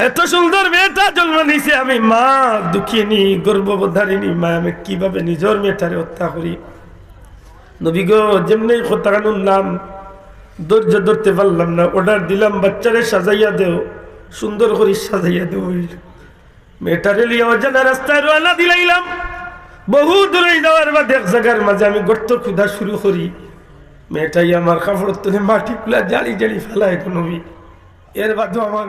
এত সুন্দর মেয়েটা জন্ম নিছে, আমি মা দুঃখিনী গর্ভধারিণী মা, আমি কিভাবে নিজের মেয়েটারে হত্যা করি। নবী গো যেমনি কথা নাম ধৈর্য ধরতে পারলাম না, অর্ডার দিলাম বাচ্চারে সাজাইয়া দেও, সুন্দর করে সাজাইয়া দেও। মেয়েটারে লিয়ে অজানা রাস্তায় রওনা দিলাইলাম। বহু দূরে যাওয়ার বাদ এক জায়গার মাঝে আমি গর্ত খুঁজা শুরু করি। মেয়েটাই আমার কাপড় তুলে মাটি কুলা জাড়ি জাড়ি ফেলায় নবী। এর বাদে আমার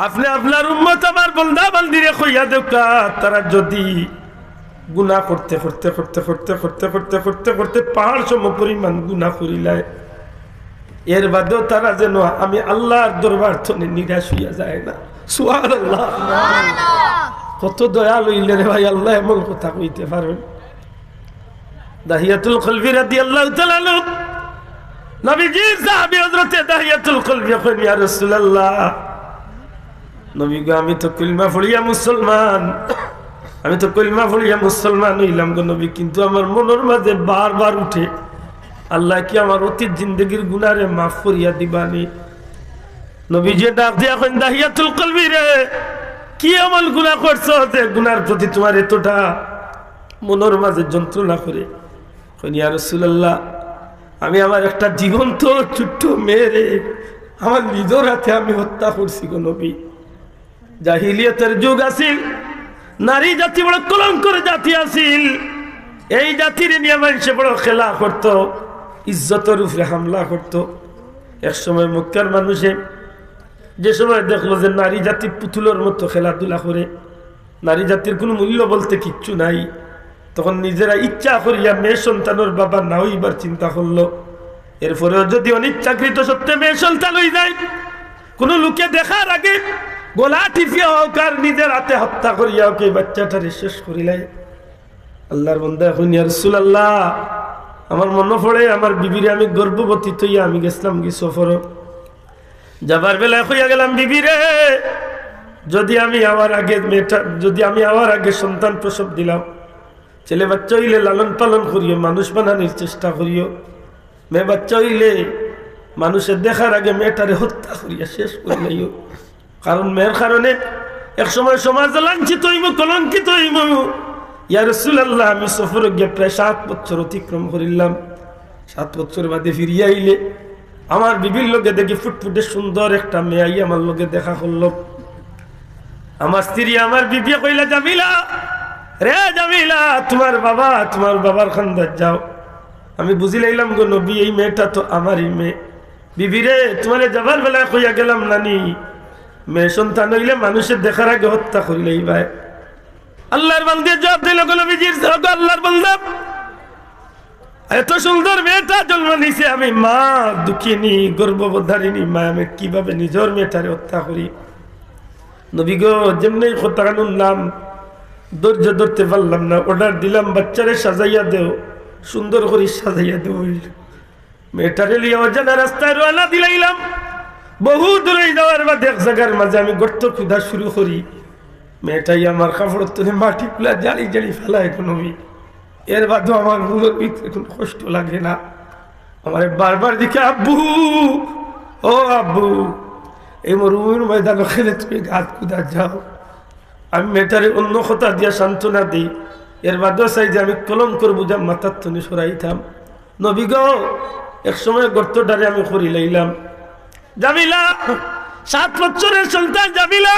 আপনি আপনার উম্মত আমার বন্দা বান্দিরে কইয়া দেউকা, তারা যদি গুনাহ করতে করতে করতে করতে করতে করতে করতে করতে পাহাড় সম পরিমাণ গুনাহ করিলায়, এর বাদেও তারা যেন আমি আল্লাহর দরবার থেকে নিরাশ হইয়া যায় না। সুবহানাল্লাহ, কত দয়া লইলে রে ভাই আল্লাহ এমন কথা কইতে পারেন। দাহিয়াতুল কলবি রাদিয়াল্লাহু তাআলা আনহু, নবীজির সাহাবী হযরতে দাহিয়াতুল কলবি কইলেন, ইয়া রাসূলুল্লাহ, নবী গো আমি তো কলিমা পড়িয়া মুসলমান, আমি তো কলিমা পড়িয়া মুসলমান হইলাম গো নবী, কিন্তু আমার মনের মাঝে বারবার উঠে, আল্লাহ কি আমার অতীত জিন্দগির গুনারে মাফ করিয়া দিবানি? নবীজি ডাক দিয়া কইন, দাহিয়াতুল কলবি রে, কি এমন গুনাহ করছো যে গুনার প্রতি তোমার এতটা মনের মাঝে যন্ত্রণা করে? কইন, ইয়া রাসূলুল্লাহ, আমি আমার একটা জীবন্ত ছোট্ট মেয়েরে আমার নিজের হাতে আমি হত্যা করছি গো নবী। জাহিলিয়াতের যুগ আছিল, নারী জাতি বড় কলঙ্কের জাতি আছিল। এই জাতির নিয়ে মানুষে বড় খেলা করত, ইজ্জতের উপরে হামলা করত। এক সময় মক্কার মানুষে যে সময় দেখলো যে নারী জাতি পুতুলের মতো খেলাধুলা করে, নারী জাতির কোনো মূল্য বলতে কিচ্ছু নাই, তখন নিজেরা ইচ্ছা করিয়া মেয়ে সন্তানের বাবা না হইবার চিন্তা করলো। এরপরেও যদি অনিচ্ছাকৃত সত্ত্বে মেয়ে সন্তান হয়ে যায়, কোনো লোকে দেখার আগে গলা টিপিয়া হোক আর নিজের হাতে হত্যা করিয়া হোক এই বাচ্চাটারে শেষ করিলাই। আল্লাহর বান্দা এখন, ইয়া রাসূলুল্লাহ, আমার মনে পড়ে আমার বিবিরে আমি গর্ভবতী থইয়া আমি গেছিলাম কি সফর, যাবার বেলায় কইয়া গেলাম, বিবিরে যদি আমি আওয়ার আগে সন্তান প্রসব দিলাম, ছেলে বাচ্চা হইলে লালন পালন করিও, মানুষ বানানোর চেষ্টা করিও, মেয়ে বাচ্চা হইলে মানুষের দেখার আগে মেয়েটারে হত্যা করিয়া শেষ করিলাইও। কারণ মেয়ের কারণে একসময় সমাজ লাঞ্ছিত হইব, কলঙ্কিত হইব। ইয়া রাসূলুল্লাহ, আমি সফরে গিয়ে প্রায় 7 বছর অতিক্রম করিলাম। 7 বছর বাদে ফিরিয়া আইলে আমার বিবির লোকে দেখি ফুটফুটে সুন্দর একটা মেয়ে আই আমার লোকে দেখা করলো। আমার স্ত্রী আমার বিবি কইলা, জামিলা রে জামিলা, তোমার বাবার খান্দার যাও। আমি বুঝি লাইলাম গো নবী, এই মেয়েটা তো আমারই মেয়ে। বিবি রে, তোমার যাবার বেলায় কইয়া গেলাম নানি, মেয়ে সন্তান হইলে মানুষের দেখার আগে হত্যা করিলেই ভাই। আল্লাহর বান্দা জবাব দিল, নবীজির আল্লাহর বান্দা, এত সুন্দর মেয়েটা জন্ম নিছে, আমি মা দুঃখিনী গর্ভধারিণী মা, আমি কিভাবে নিজের মেয়েটারে হত্যা করি। নবী গো যেমনি কথা নাম ধৈর্য ধরতে পারলাম না, অর্ডার দিলাম বাচ্চারে সাজাইয়া দেও, সুন্দর করে সাজাইয়া দেও। মেয়েটারে লিয়ে অজানা রাস্তায় রওনা দিলাইলাম। বহু দূরে যাওয়ার বাদ এক জায়গার মাঝে আমি গর্ত খুঁজা শুরু করি। মেয়েটাই আমার কাপড় তুলে মাটি কুলা জাড়ি জাড়ি ফেলায় নবী। এর বাদেও আমার মনের ভিতরে কোনো কষ্ট লাগে না। আমার বারবার দিকে, আব্বু ও আব্বু, এই মরুভূমির ময়দানে খেলে তুমি গাছ কুদা যাও। আমি মেয়েটারে অন্য কথা দিয়া সান্ত্বনা দিই। এর বাদেও চাই যে আমি কলঙ্কর বুঝা মাথার তনে সরাইতাম। নবী গো, এক সময় গর্তটারে আমি করি লাইলাম। জামিলা, 7 বছরের সন্তান জামিলা,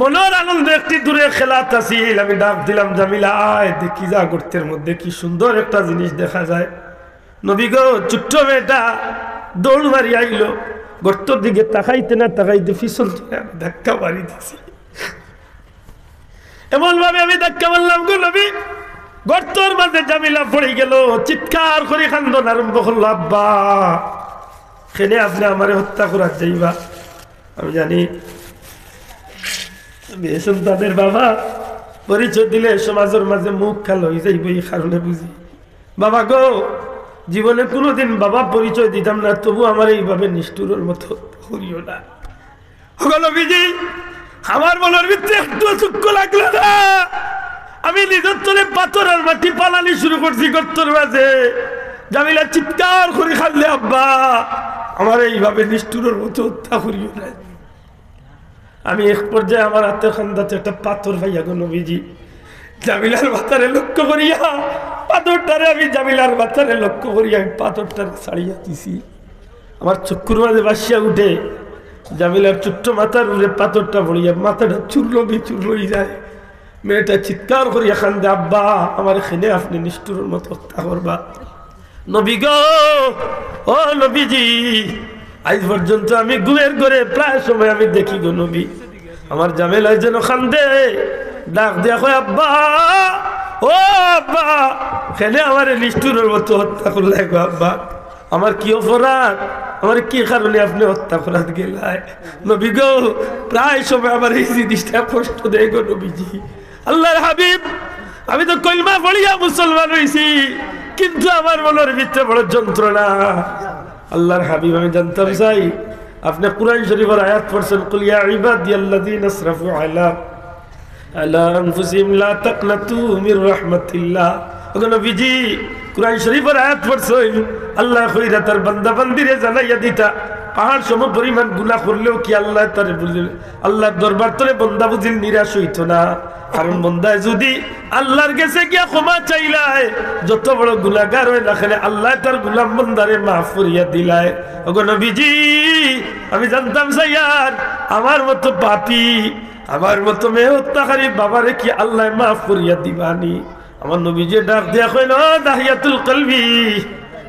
মনের আনন্দ একটি দূরে খেলাত আছিল। আমি ডাক দিলাম, জামিলা আয় দেখি যা গর্তের মধ্যে কি সুন্দর একটা জিনিস দেখা যায়। নবী গো, ছোট্ট মেয়েটা দৌড় মারি আইলো। গর্তর দিকে তাকাইতে না তাকাইতে ফিসল ধাক্কা মারি দিছি। এমন ভাবে আমি ধাক্কা মারলাম গো নবী, গর্তর মাঝে জামিলা পড়ে গেল। চিৎকার করে কান্দন আরম্ভ করলো, আব্বা খেলে আপনি আমারে হত্যা করার যাইবা। আমি জানি মেয়ে সন্তানের বাবা পরিচয় দিলে সমাজের মাঝে মুখ খালো হয়ে যাইব, এই কারণে বুঝি। বাবা গো, জীবনে কোনোদিন বাবা পরিচয় দিতাম না, তবু আমার এইভাবে নিষ্ঠুরের মতো করিও না। নবীজি, আমার মনের ভিতরে একটু দুঃখ লাগলো না। আমি নিজের তলে পাথর আর মাটি পালানি শুরু করছি গর্তর মাঝে। জামিলা চিৎকার করে কাঁদলে, আব্বা আমার এইভাবে নিষ্ঠুরের মতো হত্যা করিও না। আমি এক পর্যায়ে আমার হাতের খান্দাতে একটা পাথর ভাইয়া গো নবীজি, জামিলার মাথারে লক্ষ্য করিয়া পাথরটারে আমি জামিলার মাথারে লক্ষ্য করিয়া আমি পাথরটারে ছাড়িয়া দিছি। আমার চক্ষুর মাঝে বাসিয়া উঠে জামিলার ছোট্ট মাথার উড়ে পাথরটা পড়িয়া মাথাটা চুরলই যায়। মেয়েটা চিৎকার করিয়া কান্দে, আব্বা আমার খেলে আপনি নিষ্ঠুরের মতো হত্যা করবা। নবী গো, ও নবীজি, আজ পর্যন্ত আমি ঘুমের ঘরে প্রায় সময় আমি দেখি গো নবী, আমার জামেলায় যেন কান্দে, ডাক দিয়া কয় আব্বা, ও আব্বা, খেলে আমার নিষ্ঠুরের মতো হত্যা করলে গো আব্বা, আমার কি অপরাধ, আমার কি কারণে আপনি হত্যা করাত গেলাই? নবী গো, প্রায় সময় আমার এই জিনিসটা কষ্ট দেয় গো নবীজি। আল্লাহর হাবিব, আমি তো কলমা পড়িয়া মুসলমান হয়েছি, কিন্তু আমার মনের ভিতরে বড় যন্ত্রণা। আল্লাহর হাবিব, আমি জানতাম চাই আপনি কুরআন শরীফের আয়াত পড়ছেন, কুল ইয়া ইবাদিয়াল্লাযীনা আসরাফু আলা আনফুসিহিম লা তাকনাতু মির রাহমাতিল্লাহ। ওগো নবীজি, কুরআন শরীফের আয়াত পড়ছেন, আল্লাহ কইরা তার বান্দা বান্দিরে জানাইয়া দিতা পাহাড় সম পরিমাণ গুনাহ করলেও কি আল্লাহ তারে বুঝিল, আল্লাহর দরবার তরে বন্দা বুঝিল নিরাশ হইত না। কারণ বন্দায় যদি আল্লাহর কাছে গিয়া ক্ষমা চাইলায়, যত বড় গুনাহগার হয় না কেন, আল্লাহ তার গোলাম বন্দারে মাফ করিয়া দিলায়। ওগো নবীজি, আমি জানতাম সাইয়ার আমার মতো পাপী, আমার মতো মেয়ে হত্যাকারী বাবারে কি আল্লাহ মাফ করিয়া দিবানি? আমার নবীজি ডাক দিয়া কইল, দাহিয়াতুল কলবি,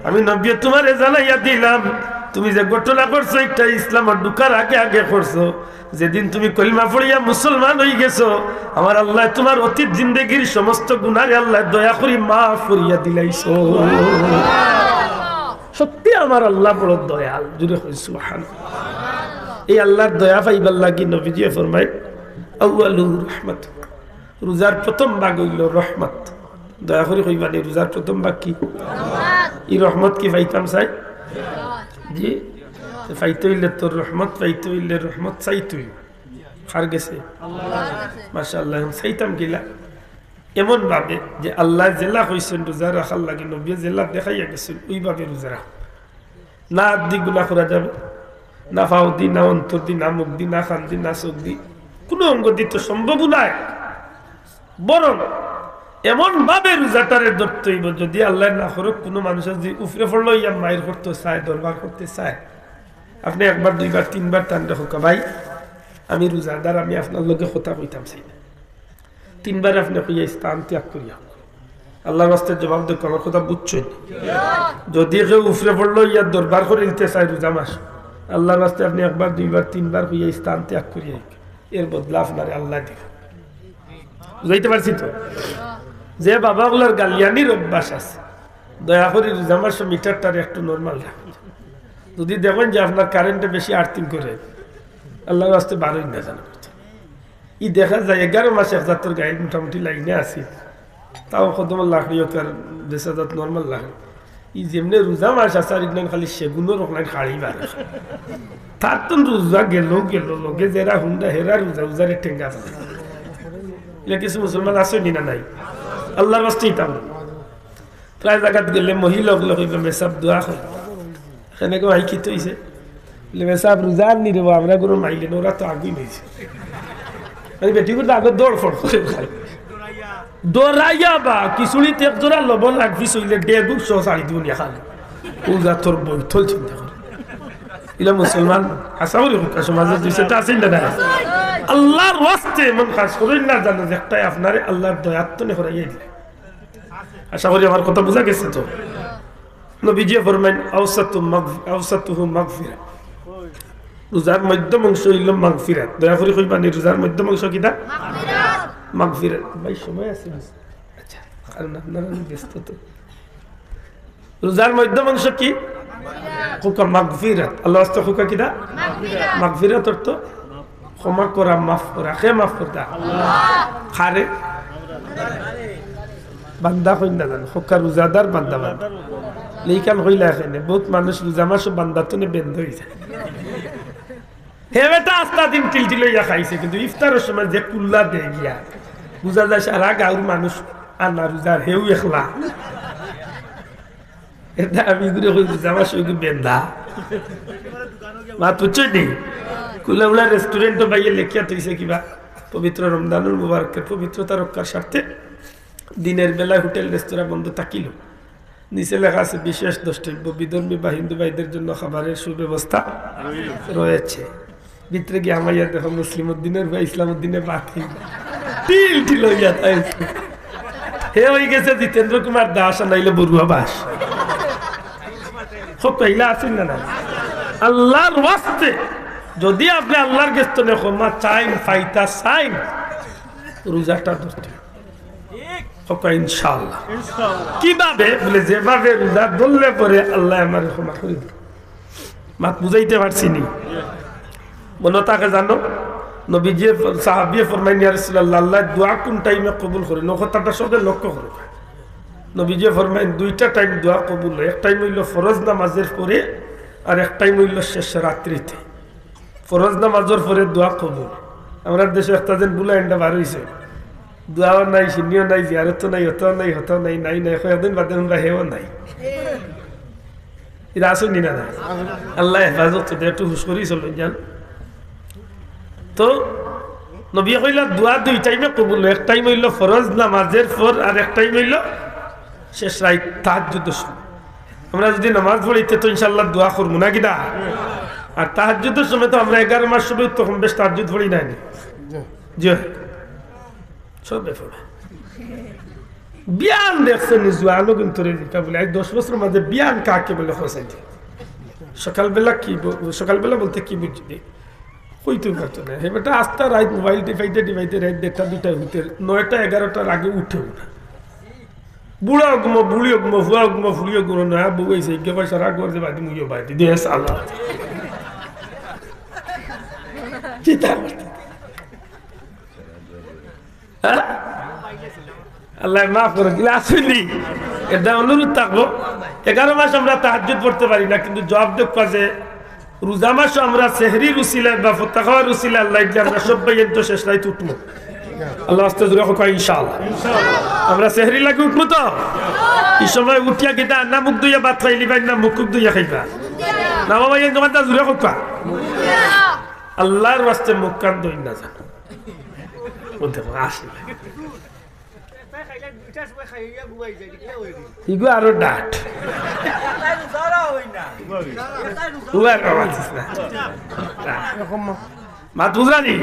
আমি নবী তোমারে জানাইয়া দিলাম, তুমি যে ঘটনা করছো একটা ইসলামের ঢুকার আগে আগে করছো, যেদিন তুমি কলিমা পড়িয়া মুসলমান হয়ে গেছো, আমার আল্লাহ তোমার অতীত জিন্দেগির সমস্ত গুনাহে আল্লাহ দয়া করি মাফ করিয়া দিলাইছো। সত্যি আমার আল্লাহ বড় দয়াল, জুড়ে কই সুবহানাল্লাহ। এই আল্লাহর দয়া পাইবার লাগি নবীজি ফরমায়, আউয়ালু রহমত, রোজার প্রথম ভাগ হইল রহমত। দয়া করে কইবানি, রোজার প্রথম ভাগ কি? এই রহমত কি পাইতাম চাই? জি, পাইতে হইলে তোর রহমত পাইতে হইলে রহমত চাইতুই কার গেছে? মাশাআল্লাহ। চাইতাম গিলা এমন ভাবে যে আল্লাহ জেলা হইছেন রোজা রাখার লাগে, নবী জেলা দেখাইয়া গেছেন, ওইভাবে রোজা রাখ। না হাত দি গুনাহ করা যাবে, না ফাও দি, না অন্তর দি, না মুখ দি, না কান দি, না চোখ দি, কোনো অঙ্গ দি তো সম্ভব নয়। বরং এমন ভাবে রোজাটারে ধরতে হইব, যদি আল্লাহ না করুক কোনো মানুষের যদি উফরে পড়লো ইয়া মায়ের করতে চায়, দরবার করতে চায়, আপনি একবার দুইবার তিনবার টান দেখো, ভাই আমি রোজাদার, আমি আপনার লগে কথা কইতাম চাই না, তিনবার আপনি কইয়া স্থান ত্যাগ করিয়া আল্লাহর রাস্তায় জবাব দেখো, আমার কথা বুঝছই। যদি কেউ উফরে পড়লো ইয়া দরবার করে নিতে চায় রোজা মাস, আল্লাহর রাস্তায় আপনি একবার দুইবার তিনবার কইয়া স্থান ত্যাগ করিয়া, এর বদলা আপনারে আল্লাহ দিব। বুঝাইতে পারছি তো? যে বাবাগুলার গালিয়ানির অভ্যাস আছে, দয়া করে রোজা মাস মিটারটার একটু নর্মাল রাখুন। যদি দেখেন যে আপনার কারেন্টে বেশি আর্থিং করে, আল্লাহর রাস্তায় বারোই না জানা করতে, ই দেখা যায় 11 মাস 1000 গাড়ি মোটামুটি লাইনে আছে, তাও কদম লাখড়িও তার 10,000 নর্মাল লাখ। ই যেমনি রোজা মাস আছে, আর খালি সেগুনের ওখানে খাড়ি বার, তার তো রোজা গেল লগে যারা হুন্ডা হেরা রোজা উজারে ঠেঙ্গা পাবে। এটা কিছু মুসলমান আছে নি না নাই? আল্লাহর রাস্তায় তাম প্রায় জায়গাত গেলে মহিলাগুলো কইবে মেসাব দোয়া করে, এখানে কেউ আইকিত হয়েছে বলে মেসাব রোজার নি দেবো, আমরা কোনো মাইলে ওরা তো আগুই নিয়েছে, বেটি করে আগে দৌড় ফট করে খাই দৌড়াইয়া বা কিছুড়িতে এক জোড়া লবণ লাগবি চইলে 150 শাড়ি দিব নিয়ে খালে পূজা তোর বৈঠল চিন্তা করে। এগুলা মুসলমান আশা করি সমাজের দুইটা আছেন না? আল্লাহর রাস্তায় মন খাস করেন না, জানো যে একটাই আপনারে আল্লাহর দয়াত্তনে হরাইয়া দিলে। আশা করি আমার কথা বোঝা গেছে তো? নবীজি ফরমাইন, আওসাতুহু মাগফিরা, রোজার মধ্যম অংশ হইল মাগফিরাত। দয়া করে কইবানি রোজার মধ্যম অংশ কিটা? মাগফিরাত। ভাই সময় আছে? আচ্ছা, কারণ আপনারা ব্যস্ত তো। রোজার মধ্যম অংশ কি? খুকা মাগফিরাত। আল্লাহ রাস্তা খুকা কিটা? মাগফিরাত অর্থ ক্ষমা করা, মাফ করা। কে মাফ করতা? খারে বান্দা কইন না জানো, খুকা রোজাদার বান্দা বান্দা লেখান হইলা এখানে বহুত মানুষ রোজা মাস বান্দা তো বেন্ধ হয়ে যায়। হে বেটা আস্তা দিন টিলটি লইয়া খাইছে, কিন্তু ইফতারের সময় যে কুল্লা দেয় গিয়া বুঝা যায় সারা গাঁর মানুষ আনা রোজার হেউ একলা। এটা আমি ঘুরে রোজা মাস বেন্ধা মাত বুঝছই নি কুলাউলা রেস্টুরেন্টও বাইয়ে লেখিয়া তৈছে কিবা পবিত্র রমজানুল মুবারকের পবিত্রতা রক্ষার স্বার্থে দিনের বেলায় হোটেল রেস্তোরাঁ বন্ধ থাকিল নিচে লেখা আছে বিশেষ দ্রষ্টব্য বিধর্মী বা হিন্দু ভাইদের জন্য খাবারের সুব্যবস্থা রয়েছে ভিতরে গিয়ে আমাইয়া দেখো মুসলিম উদ্দিনের বা ইসলাম উদ্দিনের বাকি টিল টিল হইয়া তাই হে হয়ে গেছে জিতেন্দ্র কুমার দাস নাইলে বড়ুয়া বাস সব কইলা আছেন না আল্লাহর ওয়াস্তে যদি আপনি আল্লাহর গেস্তনে ক্ষমা চাইন ফাইতা চাইন রোজাটা ধরতে ইনশাআল্লাহ কিভাবে বলে যেভাবে রোজা ধরলে পরে আল্লাহ আমার ক্ষমা করে দিল মাত বুঝাইতে পারছি নি মনে তাকে জানো নবীজি সাহাবিয়ে ফরমাইন ইয়া রাসূলুল্লাহ আল্লাহ দোয়া কোন টাইমে কবুল করে কথাটা সবে লক্ষ্য করে নবীজি ফরমাইন দুইটা টাইম দোয়া কবুল হয় এক টাইম হইল ফরজ নামাজের পরে আর এক টাইম হইল শেষ রাত্রিতে ফরজ নামাজের পরে দোয়া কবুল আমরা দেশে একটা দিন বুলা এন্ডা বার হইছে দোয়াও নাই সিনিও নাই জিয়ারতও নাই হতো নাই নাই কয়েকদিন বাদে আমরা হেও নাই এটা আসুন না না আল্লাহ হেফাজত একটু হুশ করেই চলো জান তো নবী কইলা দোয়া দুই টাইমে কবুল এক টাইম হইল ফরজ নামাজের পর আর এক টাইম হইল শেষ রাত তাহাজ্জুদের সময় আমরা যদি নামাজ পড়িতে তো ইনশাআল্লাহ দোয়া করবো না কিনা আর তাহাজ্জুদের সময় তো আমরা 11 মাস সময় তখন বেশ তাহাজ্জুদ পড়ি নাই জি সব বেফড়া বিয়ান দেখছেন জোয়ানো কিন্তু রেজিকা বলে 10 বছর মাঝে বিয়ান কাকে বলে খোঁজাই সকালবেলা বলতে কি বুঝছি কইতে পারতো না এবারটা আস্তা রাত মোবাইল টিপাইতে রাত 1:30 2টা হইতে 9টা 11টার আগে উঠেও না বুড়া ঘুমো বুড়িও ঘুমো ফুয়া ঘুমো ফুড়িও ঘুমো নয়া বউয়েছে একে সারা করছে বাদি মুইও বাদি দিয়ে আল্লাহ চিন্তা আল্লাহ মাফ করে দিলে আসেনি এটা অনুরোধ থাকবো 11 মাস আমরা তাহাজ্জুদ পড়তে পারি না কিন্তু জবাব দেখবা যে রোজা মাস আমরা সেহরির উসিলায় বা ফতাখাওয়ার উসিলায় আল্লাহ দিলে আমরা সবাই তো শেষ রাইতে উঠবো আল্লাহ আস্তে জোরে হোক ইনশাআল্লাহ আমরা সেহরি লাগে উঠবো তো এই সময় উঠিয়া গেটা না মুখ দুইয়া ভাত খাইলি ভাই না মুখ দুইয়া খাইবা না বাবা এই দোকানটা জোরে হোক আল্লাহর ওয়াস্তে মুখ কান দই না জানো বলতে আসি ইগো আরো ডাট মাত বুঝলানি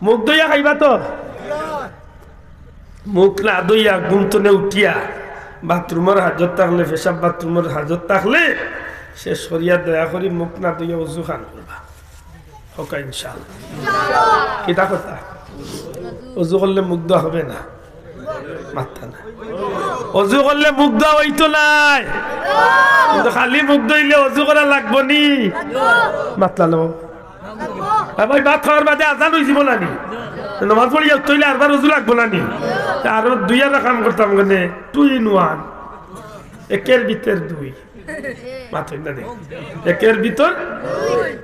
মুখ দইয়া খাইবা তো মুখ না দইয়া ঘুমতনে উঠিয়া বাথরুমের হাজত থাকলে পেশাব বাথরুমের হাজত থাকলে সে সরিয়া দয়া করি মুখ না দইয়া উজু খান করবা হোকা ইনশাআল্লাহ কিতা কথা উজু করলে মুখ দেওয়া হবে না মাথা না অজু করলে মুখ দেওয়া হইতো নাই কিন্তু খালি মুখ দইলে অজু করা লাগবো নি মাতলা নেব ভাই ভাত খাওয়ার বাদে আজান হয়েছিল না নি নামাজ পড়ি তৈলে আরবার অজু লাগবো না নি আরো দুই কাম করতাম মানে 2 in 1 একের ভিতর 2 মাথা না দেখ একের ভিতর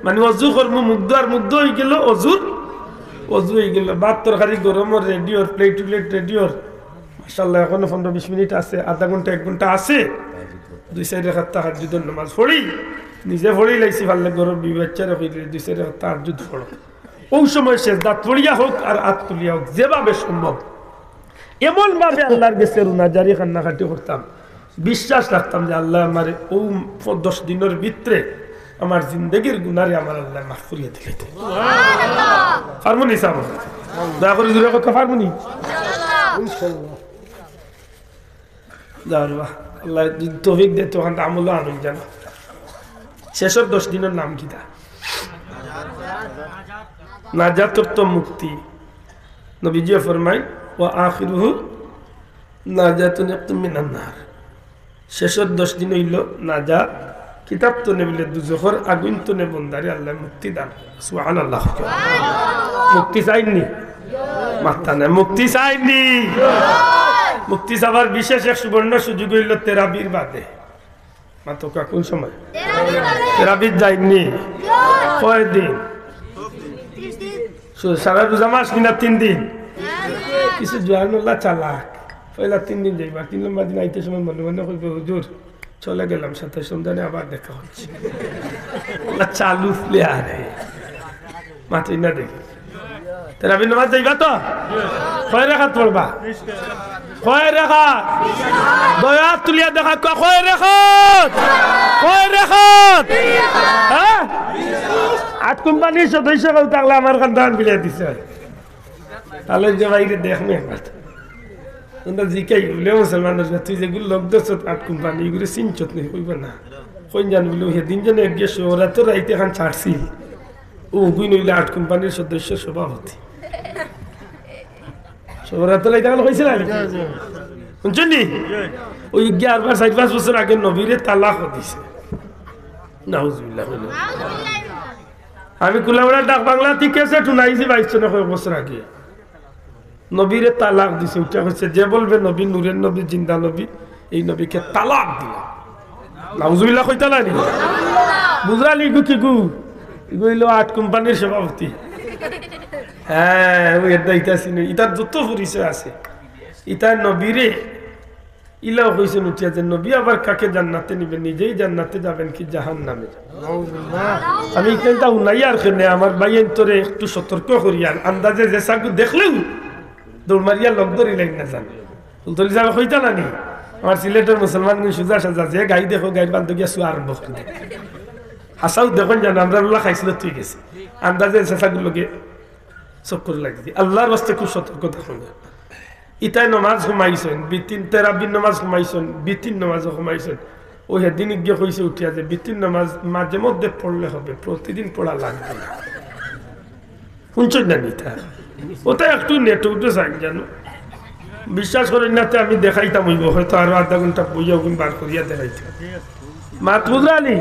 মানে অজু করবো মুখ দেওয়ার মুখ হয়ে গেল অজু হয়ে গেল ভাত তরকারি গরমের রেডিওর প্লেট রেডিওর মাশাআল্লাহ এখনো 15-20 মিনিট আছে আধা ঘন্টা 1 ঘন্টা আছে 2 রাকাত তাহাজ্জুদের নামাজ পড়ি নিজে পড়ি লাইছি ভালো গরম বিবাচ্চারা হইলে 2 রাকাত তাহাজ্জুদ পড়ো ওই সময় সেজদা পড়িয়া হোক আর হাত তুলিয়া হোক যেভাবে সম্ভব এমন ভাবে আল্লাহর কাছে রুনাজারি কান্নাকাটি করতাম বিশ্বাস রাখতাম যে আল্লাহ আমার ও 10 দিনের ভিতরে আমার জিন্দগির গুনারে আমার আল্লাহ মাফ করিয়ে দিলে সুবহানাল্লাহ ফারমুনি সাহেব দয়া করে জোরে কথা ফারমুনি ইনশাআল্লাহ দারবা আল্লাহ তৌফিক দে তখন আমল আনুন জানো শেষের 10 দিনের নাম কিটা নাজাতুর তো মুক্তি নবীজি ফরমায় ওয়া আখিরুহু নাজাতুন মিনান নার শেষের 10 দিন হইল নাজাত কিতাব তো নেবিলে দুজখর আগুন তো নে বন্দারে আল্লাহ মুক্তি দান সুবহানাল্লাহ মুক্তি চাইনি মাথা না মুক্তি চাইনি মুক্তি চাবার বিশেষ এক সুবর্ণ সুযোগ হইল তেরাবির বাদে মাতকা কোন সময় তেরাবির যাইনি কয়দিন সারা রোজা মাস কিনা 3 দিন কিছু জোয়ানুল্লাহ চালাক পয়লা 3 দিন যাইবা 3 নম্বর দিন আইতে সময় মনে মনে কইবে হুজুর চলে গেলাম 27 রমজানে আবার দেখা হচ্ছে চালু প্লেয়ার মাত্রই না দেখি তারাবি নামাজ যাইবা তো কয় রাকাত পড়বা কয় রাকাত দয়া তুলিয়া দেখা কয় রাকাত হ্যাঁ 8 কোম্পানির সদস্য কেউ থাকলে আমার কান্দান বিলিয়ে দিছে তাহলে যে বাইরে দেখবে একবার তোমরা জিকাই বলে মুসলমানের তুই যেগুলো লোক দোষ 8 কোম্পানি এগুলো চিনচত নেই কইব না কই জান বলে সেদিন যেন এক গেছে ওরা তো রাইতে এখন ছাড়ছি ও গুই নইলে 8 কোম্পানির সদস্য সভাপতি ওরা তো লাইতে গেল হয়েছিল শুনছেন নি ওই 11-5 বছর আগে নবীরে তালাক দিছে নাউজুবিল্লাহ আমি কুলাউড়া ডাক বাংলা থেকে শুনাইছি 22 বছর আগে নবীরে তালাক দিছে ওটা হচ্ছে যে বলবে নবী নূরের নবী জিন্দা নবী এই নবীকে তালাক দিলাম নাউজুবিল্লাহ কইতা লাগি বুঝরালি গু কি গু এগুলো 8 কোম্পানির সভাপতি হ্যাঁ ওই দাইতাছি না ইতার যত পরিচয় আছে ইতার নবীরে ইলাও কইছেন উঠিয়া যে নবী আবার কাকে জান্নাতে নিবে নিজেই জান্নাতে যাবেন কি জাহান্নামে আমি এখানটা উনাই আর কেনে আমার ভাইয়ের তোরে একটু সতর্ক করিয়ার আন্দাজে যে সাগু দেখলেও দৌড় মারিয়া লোক ধরি লাগ না জানে তুলতলি যাবে কইতা না নি আমার সিলেটের মুসলমান সুজা সাজা যে গাই দেখো গাইর বান্ধব গিয়া শুয়া আরম্ভ করে দেয় হাসাও দেখুন জানো আমরা উল্লাহ খাইছিল তুই গেছে আন্দাজে চেষ্টাগুলোকে চক্কর লাগছে আল্লাহর বাস্তে খুব সতর্ক থাকুন ইতাই নমাজ ঘুমাইছেন বিতিন তেরাবিন নমাজ ঘুমাইছেন বিতিন নমাজ ঘুমাইছেন ওই সেদিন গিয়ে কইছে উঠিয়া যে বিতিন নমাজ মাঝে মধ্যে পড়লে হবে প্রতিদিন পড়া লাগবে না শুনছেন না নিতা ওটা একটু নেট উঠে চাই জানো বিশ্বাস করেন না আমি দেখাইতাম হইব হয়তো আরো আধা ঘন্টা বইয়া বার করিয়া দেখাইতাম মাত বুঝলানি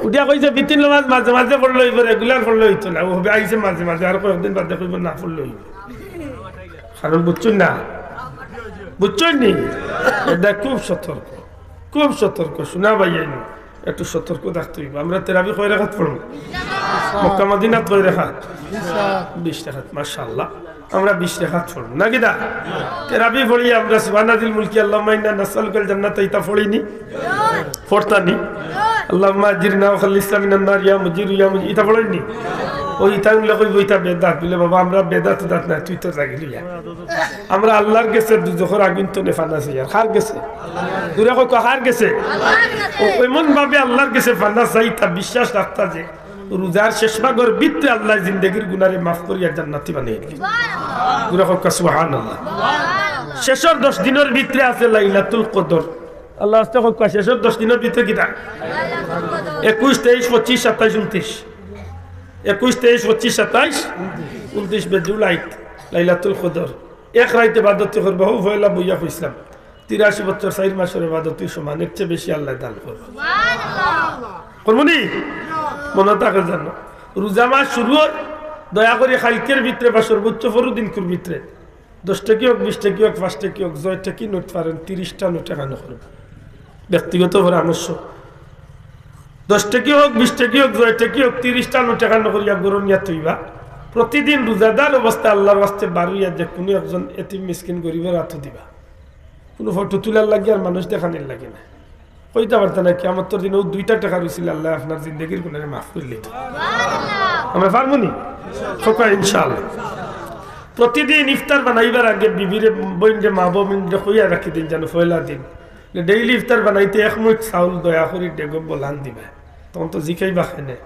উঠিয়া কইছে বিতিন নমাজ মাঝে মাঝে পড়লে হইব রেগুলার পড়লে হইতো না ও হবে আইসে মাঝে মাঝে আর কয়েকদিন বাদে কইব না পড়লে হইব কারণ বুঝছেন না বুঝছেন নি এটা খুব সতর্ক শোনা ভাইয়াই একটু সতর্ক থাকতে হইব আমরা তেরাবি কয় রাকাত পড়ব মক্কা মদিনাত কয় রাকাত 20 রাকাত মাশাআল্লাহ আমরা 20 রাকাত পড়ব না কিদা তেরাবি পড়ি আমরা সুবহানাল্লাহিল মুলকি আল্লাহুম্মা ইন্না নাসআলুকাল জান্নাতা ইতা পড়িনি পড়তানি আল্লাহুম্মা আজরিনা ওয়া খাল্লিসনা মিনান নার ইয়া মুজিরু ইয়া মুজির ইতা পড়িনি ওই তাই লোক বইতা বেদাত বলে বাবা আমরা বেদাত দাঁত না তুই তো জাগিলি আমরা আল্লাহর গেছে দুজখর আগুন তো নেফানাছি আর হার গেছে দূরে কো হার গেছে এমন ভাবে আল্লাহর গেছে ফানা চাই তা বিশ্বাস রাখতা যে রোজার শেষ ভাগের ভিতরে আল্লাহ জিন্দেগির গুনারে মাফ করিয়া জান্নাতি বানিয়ে দিলেন দূরে কো সুবহানাল্লাহ শেষের 10 দিনের ভিতরে আছে লাইলাতুল কদর আল্লাহ আস্তে কো শেষের 10 দিনের ভিতরে কিটা 21 23 25 27 29 21 23 25 27 29 জুলাই লাইলাতুল কদর এক রাতে ইবাদত করব হইলা বইয়া কইছিলাম 83 বছর 4 মাসের ইবাদতের সমান এর চেয়ে বেশি আল্লাহ দান করবে সুবহানাল্লাহ করমনি মনে থাকে জানো রোজা মাস শুরু দয়া করে খালকের ভিতরে বা সর্বোচ্চ ফরদিন কুর ভিতরে 10 টাকা হোক 20 টাকা হোক 5 টাকা হোক 6 টাকা নোট পারেন 30টা নোট টাকানো করবে ব্যক্তিগত পরামর্শ 10 টাকা হোক 20 টাকা হোক 6 টাকা হোক 30টা নোট টাকানো করিয়া গরনিয়া তৈবা প্রতিদিন রোজাদার অবস্থা আল্লাহর ওয়াস্তে বারুইয়া যে কোনো একজন এতিম মিসকিন গরিবের হাতে দিবা কোনো ফটো তোলার লাগে আর মানুষ দেখানোর লাগে না কইতে পারত না কিয়ামত দিন 2টা টাকা রইছিল আল্লাহ আপনার জিন্দেগির গুনাহ মাফ করলে সুবহানাল্লাহ আমরা পারবো নি খোকা ইনশাআল্লাহ প্রতিদিন ইফতার বানাইবার আগে বিবিরে বইনরে মা বোনরে কইয়া রাখি দিন জানো পয়লা দিন ডেইলি ইফতার বানাইতে এক মুঠ চাউল দয়া করে ডেগো বলান দিবা তখন তো জিকাইবা খানে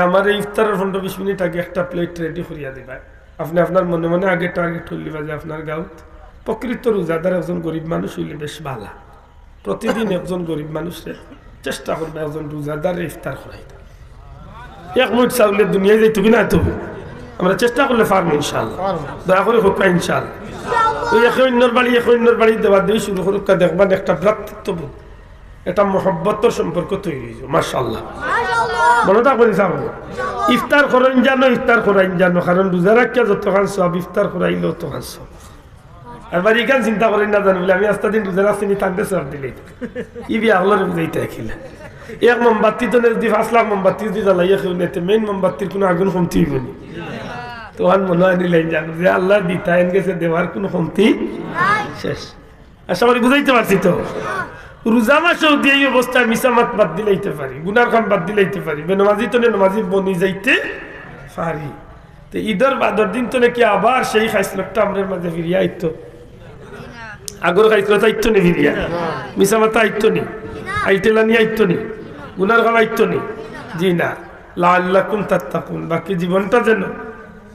আমার ইফতারের 15-20 মিনিট আগে একটা প্লেট রেডি করিয়া দিবা আপনি আপনার মনে মনে আগে টার্গেট হইলিবা যে আপনার গাঁত প্রকৃত রোজাদার একজন গরিব মানুষ হইলে বেশ ভালো প্রতিদিন একজন গরিব মানুষের চেষ্টা করবে একজন রোজাদার ইফতার করাইতে এক মুঠ চাউলের দুনিয়ায় যাইতো কিনা তো আমরা চেষ্টা করলে পারবো ইনশাআল্লাহ দয়া করে হোক ইনশাআল্লাহ ওই এক অন্যর বাড়ি দেওয়া দিয়ে শুরু করুক দেখবেন একটা ভ্রাতৃত্ববোধ এটা মহব্বতের সম্পর্ক তৈরি হয়েছে মাশাআল্লাহ মনে থাকবেন সামনে ইফতার করেন জানো কারণ রোজা রাখিয়া যত খান সব ইফতার করাইলেও তো খান সব আর এখান চিন্তা করেন না জানো বলে আমি আস্তা দিন রোজা রাখছি টানতে সব দিলে ই বিয়া হলো বুঝাইতে আখিলে এক মোমবাতি তো যদি 5 লাখ মোমবাতি যদি জ্বালাইয়া কেউ নেতে মেইন মোমবাতির কোনো আগুন কমতি হইব না তখন মনে হয় নিলেন জানো যে আল্লাহ দিতা এন গেছে দেওয়ার কোনো কমতি শেষ আশা করি বুঝাইতে পারছি তো রোজা মাসেও দিয়ে এই অবস্থায় মিসামাত বাদ দিলাইতে পারি, গুনার কাম বাদ দিলাইতে পারি, বেনমাজি তো নমাজি বনি যাইতে পারি। তো ঈদের বাদর দিন তো নাকি আবার সেই খাইসলটা আমাদের মাঝে ফিরিয়া আইতো, আগর খাইসলতা আইতো নি ফিরিয়া, মিসামাতা আইতো নি, আইটেলানি আইতো নি, গুনার কাম আইতো নি। জি না, লাআল্লাকুম তাত্তাকুন, বাকি জীবনটা যেন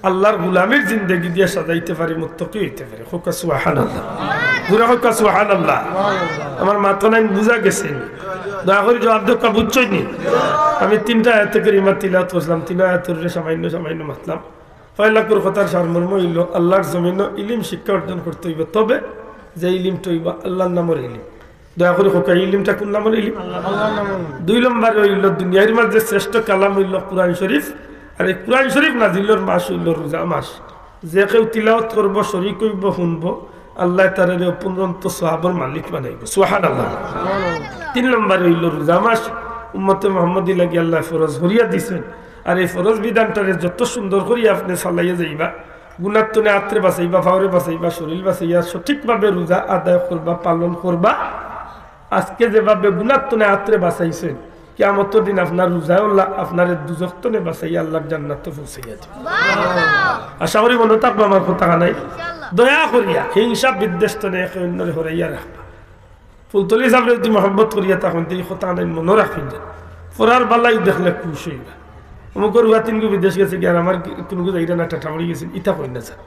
আল্লাহর গোলামের জিন্দেগি দিয়ে সাজাইতে পারি, মুত্তাকি হইতে পারি। হোকা সুবহানাল্লাহ, পুরা হোকা সুবহানাল্লাহ। আমার মাথা নাই বুঝা গেছে, দয়া করে জবাব দোকা বুঝছই নি। আমি 3টা আয়াত কারিমা তিলাওয়াত করলাম, 3 আয়াতের সামান্য সামান্য মাতলাম। ফয়লাকুর কথার সারমর্ম হইল আল্লাহর জমিনে ইলম শিক্ষা অর্জন করতে হইব, তবে যে ইলমটা হইব আল্লাহর নামের ইলম। দয়া করে হোকা ইলমটা কোন নামের ইলম? আল্লাহর নামের। 2 নম্বরে হইল দুনিয়ার মাঝে শ্রেষ্ঠ কালাম হইল কুরআন শরীফ, আর এই কুরআন শরীফ নাজিলের মাস হইল রোজা মাস। যে কেউ তিলাওয়াত করব, শরীক হইব, শুনব, আল্লাহ তার অপূর্ণন্ত সওয়াবের মালিক বানাইব। সুবহানাল্লাহ। 3 নম্বরে হইল রোজা মাস উম্মতে মুহাম্মদী লাগি আল্লাহ ফরজ হরিয়া দিছেন, আর এই ফরজ বিধানটারে যত সুন্দর করিয়া আপনি চালাইয়া যাইবা, গুনার তনে আত্রে বাঁচাইবা, ফাওরে বাঁচাইবা, শরীর বাঁচাইয়া সঠিকভাবে রোজা আদায় করবা, পালন করবা। আজকে যেভাবে গুনার তনে আত্রে বাঁচাইছেন, কিয়ামতের দিন আপনার রোজাও আপনার দুজক তনে বাঁচাইয়া আল্লাহর জান্নাতে পৌঁছাইয়া দিবে। আশা করি মনে থাকবো আমার কথা নাই। দয়া করিয়া হিংসা বিদ্বেষ তনে একে অন্যরে হরাইয়া রাখবা। ফুলতলি সাহেব যদি মহব্বত করিয়া তখন এই কথা নাই মনে রাখেন, ফরার বালাই দেখলে খুশ হইবা। অমুকর উহা 3 বিদেশ গেছে গিয়ে আমার কোনো যাইরা না টাটা পড়ে গেছেন, ইটা কই না যান।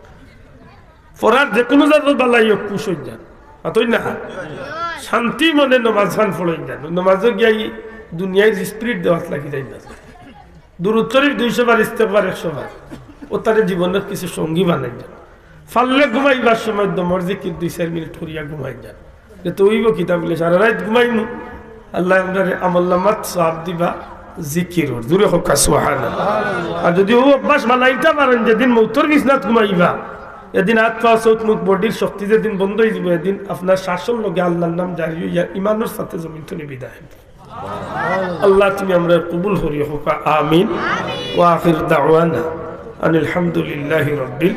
ফরার যে কোনো জায়গায় বালাই খুশ হয়ে যান, অতই না শান্তি মনে নমাজ খান ফড়ই যান। নমাজও গিয়াই দুনিয়ায় স্পিরিট দেওয়াত লাগি যাই না। দুরূদ শরীফ 200 বার, ইস্তেগফার 100 বার, ও তার জীবনের কিছু সঙ্গী বানাই যান। ফাললে ঘুমাইবার সময় দমর জিকির 2-4 মিনিট করিয়া ঘুমাই যান। যে তৈব কিতাব বলে সারা রাত ঘুমাইমু, আল্লাহ আমল্লামাত সওয়াব দিবা জিকির। জোরে হোক সুবহানাল্লাহ। আর যদি ও অভ্যাস বানাইতে পারেন, যেদিন মৌতর বিছনাত ঘুমাইবা, এদিন হাত পা চোখ মুখ বডির শক্তি যেদিন বন্ধ হয়ে যাব, এদিন আপনার শ্বাসের লগে আল্লাহর নাম জারি হইয়া ইমানের সাথে জমিন থেকে বিদায়। আল্লাহ তুমি আমরা কবুল করিও হোক। আমিন। ওয়া আখির দাওয়ানা আনিল হামদুলিল্লাহি রাব্বিল